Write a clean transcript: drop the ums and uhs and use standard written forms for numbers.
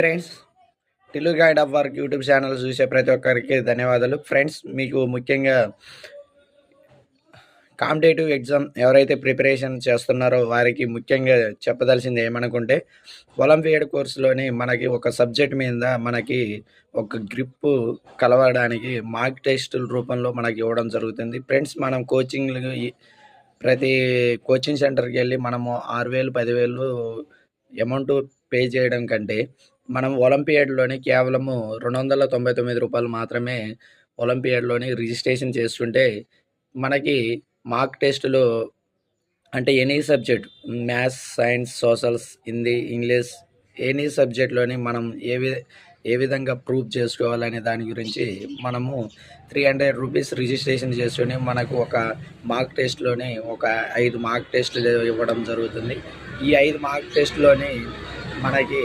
Friends, Telugu guide of work YouTube channel చూసే ప్రతి ఒక్కరికి ధన్యవాదాలు. ఫ్రెండ్స్, మీకు ముఖ్యంగా కాంపిటేటివ్ ఎగ్జామ్ ఎవరైతే ప్రిపరేషన్ చేస్తున్నారో వారికి ముఖ్యంగా చెప్పదలసింది ఏమనుకుంటే, ఒలింపియాడ్ కోర్సులోని మనకి ఒక సబ్జెక్ట్ మీద మనకి ఒక గ్రిప్పు కలవడానికి మాక్ టెస్టుల రూపంలో మనకి ఇవ్వడం జరుగుతుంది. ఫ్రెండ్స్, మనం ప్రతి కోచింగ్ సెంటర్కి వెళ్ళి మనము 6,000 10,000 అమౌంట్ పే చేయడం కంటే మనం ఒలింపియాడ్లోని కేవలము రూ. 299 మాత్రమే ఒలింపియాడ్లోని రిజిస్ట్రేషన్ చేసుకుంటే మనకి మాక్ టెస్టులు అంటే any subject maths, science, socials, Hindi, English any సబ్జెక్ట్లోని మనం ఏ విధంగా ప్రూవ్ చేసుకోవాలనే దాని గురించి మనము రూ. 300 రిజిస్ట్రేషన్ చేసుకొని మనకు ఒక మాక్ టెస్ట్లోని ఒక 5 మాక్ టెస్టులు ఇవ్వడం జరుగుతుంది. ఈ 5 మాక్ టెస్ట్లోని మనకి